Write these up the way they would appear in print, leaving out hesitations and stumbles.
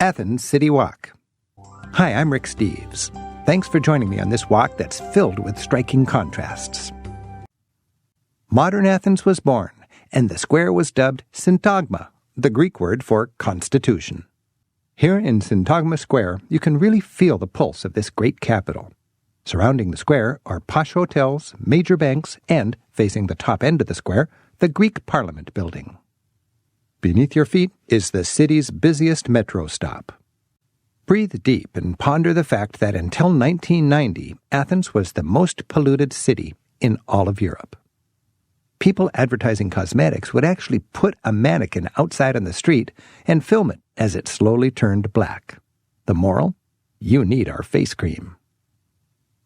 Athens City Walk. Hi, I'm Rick Steves. Thanks for joining me on this walk that's filled with striking contrasts. Modern Athens was born, and the square was dubbed Syntagma, the Greek word for constitution. Here in Syntagma Square, you can really feel the pulse of this great capital. Surrounding the square are posh hotels, major banks, and, facing the top end of the square, the Greek Parliament building. Beneath your feet is the city's busiest metro stop. Breathe deep and ponder the fact that until 1990, Athens was the most polluted city in all of Europe. People advertising cosmetics would actually put a mannequin outside on the street and film it as it slowly turned black. The moral? You need our face cream.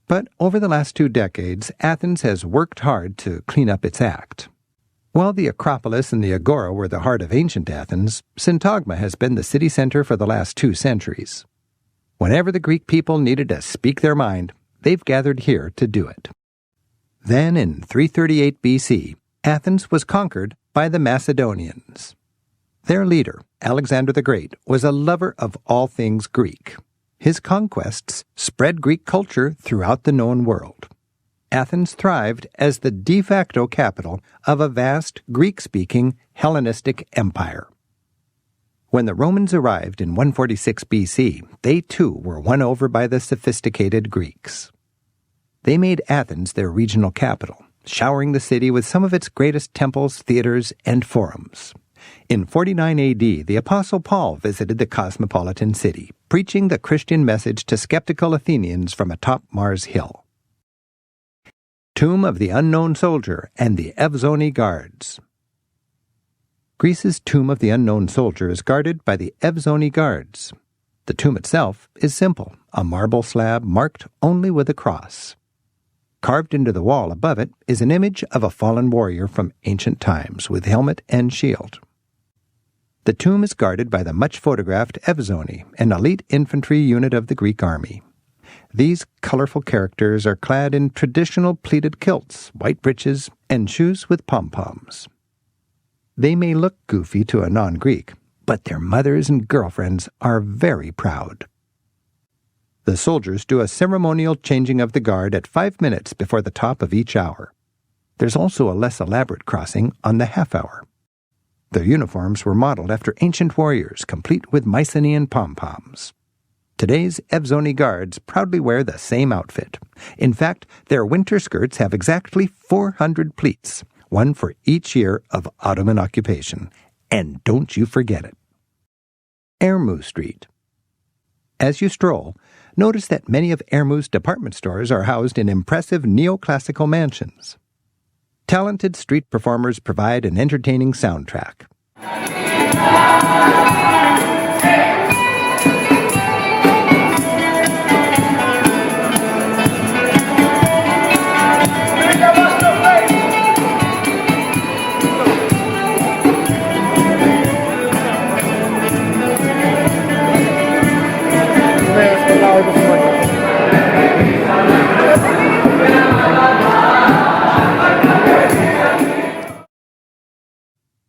But over the last 2 decades, Athens has worked hard to clean up its act. While the Acropolis and the Agora were the heart of ancient Athens, Syntagma has been the city center for the last 2 centuries. Whenever the Greek people needed to speak their mind, they've gathered here to do it. Then, in 338 BC, Athens was conquered by the Macedonians. Their leader, Alexander the Great, was a lover of all things Greek. His conquests spread Greek culture throughout the known world. Athens thrived as the de facto capital of a vast Greek-speaking Hellenistic empire. When the Romans arrived in 146 BC, they too were won over by the sophisticated Greeks. They made Athens their regional capital, showering the city with some of its greatest temples, theaters, and forums. In 49 AD, the Apostle Paul visited the cosmopolitan city, preaching the Christian message to skeptical Athenians from atop Mars Hill. Tomb of the Unknown Soldier and the Evzones Guards. Greece's Tomb of the Unknown Soldier is guarded by the Evzones Guards. The tomb itself is simple, a marble slab marked only with a cross. Carved into the wall above it is an image of a fallen warrior from ancient times with helmet and shield. The tomb is guarded by the much-photographed Evzoni, an elite infantry unit of the Greek army. These colorful characters are clad in traditional pleated kilts, white breeches, and shoes with pom-poms. They may look goofy to a non-Greek, but their mothers and girlfriends are very proud. The soldiers do a ceremonial changing of the guard at 5 minutes before the top of each hour. There's also a less elaborate crossing on the half hour. Their uniforms were modeled after ancient warriors, complete with Mycenaean pom-poms. Today's Evzones Guards proudly wear the same outfit. In fact, their winter skirts have exactly 400 pleats, one for each year of Ottoman occupation. And don't you forget it. Ermou Street. As you stroll, notice that many of Ermou's department stores are housed in impressive neoclassical mansions. Talented street performers provide an entertaining soundtrack.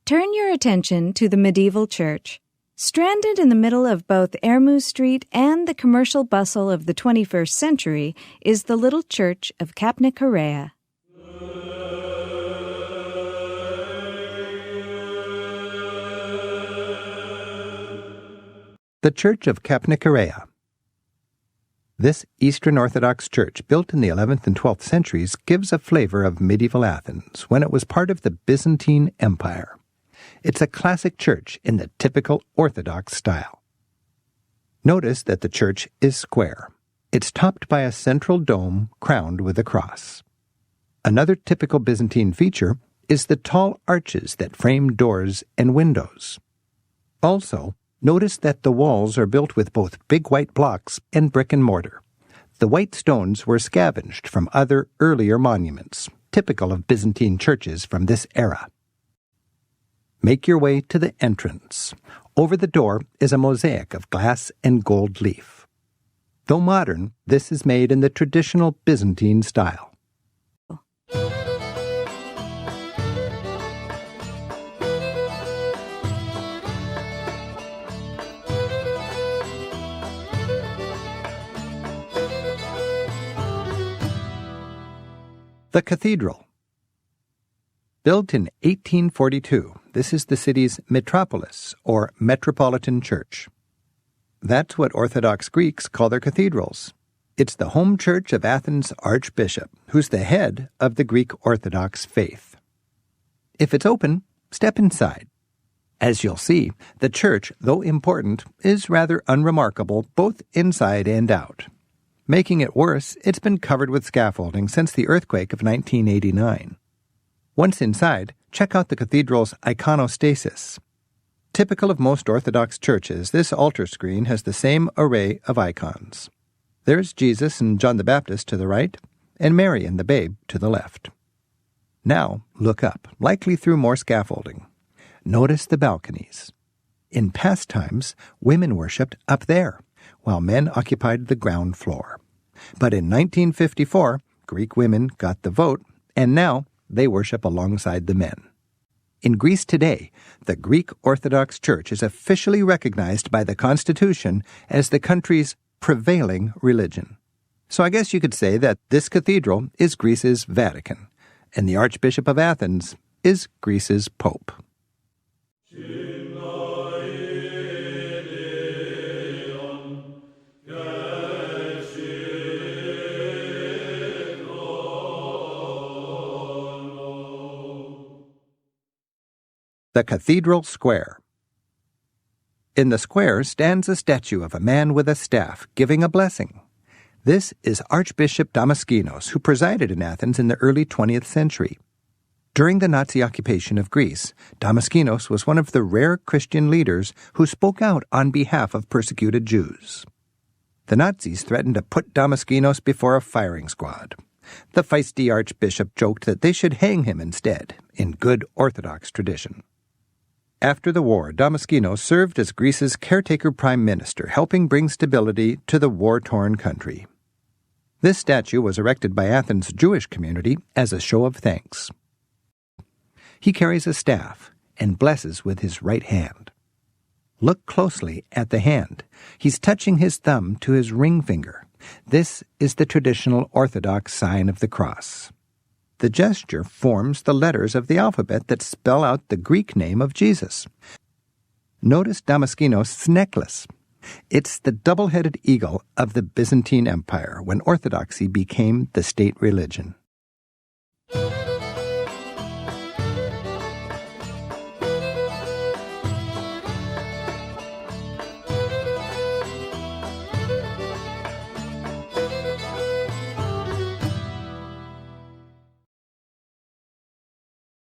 Turn your attention to the medieval church. Stranded in the middle of both Ermou Street and the commercial bustle of the 21st century is the little church of Kapnikarea. The Church of Kapnikarea. This Eastern Orthodox church, built in the 11th and 12th centuries, gives a flavor of medieval Athens when it was part of the Byzantine Empire. It's a classic church in the typical Orthodox style. Notice that the church is square. It's topped by a central dome crowned with a cross. Another typical Byzantine feature is the tall arches that frame doors and windows. Also, notice that the walls are built with both big white blocks and brick and mortar. The white stones were scavenged from other earlier monuments, typical of Byzantine churches from this era. Make your way to the entrance. Over the door is a mosaic of glass and gold leaf. Though modern, this is made in the traditional Byzantine style. The Cathedral. Built in 1842, this is the city's metropolis, or Metropolitan Church. That's what Orthodox Greeks call their cathedrals. It's the home church of Athens' Archbishop, who's the head of the Greek Orthodox faith. If it's open, step inside. As you'll see, the church, though important, is rather unremarkable both inside and out. Making it worse, it's been covered with scaffolding since the earthquake of 1989. Once inside, check out the cathedral's iconostasis. Typical of most Orthodox churches, this altar screen has the same array of icons. There's Jesus and John the Baptist to the right, and Mary and the babe to the left. Now, look up, likely through more scaffolding. Notice the balconies. In past times, women worshipped up there, while men occupied the ground floor. But in 1954, Greek women got the vote, and now they worship alongside the men. In Greece today, the Greek Orthodox Church is officially recognized by the Constitution as the country's prevailing religion. So I guess you could say that this cathedral is Greece's Vatican, and the Archbishop of Athens is Greece's Pope. The Cathedral Square. In the square stands a statue of a man with a staff giving a blessing. This is Archbishop Damaskinos, who presided in Athens in the early 20th century. During the Nazi occupation of Greece, Damaskinos was one of the rare Christian leaders who spoke out on behalf of persecuted Jews. The Nazis threatened to put Damaskinos before a firing squad. The feisty archbishop joked that they should hang him instead, in good Orthodox tradition. After the war, Damaskinos served as Greece's caretaker prime minister, helping bring stability to the war-torn country. This statue was erected by Athens' Jewish community as a show of thanks. He carries a staff and blesses with his right hand. Look closely at the hand. He's touching his thumb to his ring finger. This is the traditional Orthodox sign of the cross. The gesture forms the letters of the alphabet that spell out the Greek name of Jesus. Notice Damaskinos' necklace. It's the double-headed eagle of the Byzantine Empire when Orthodoxy became the state religion.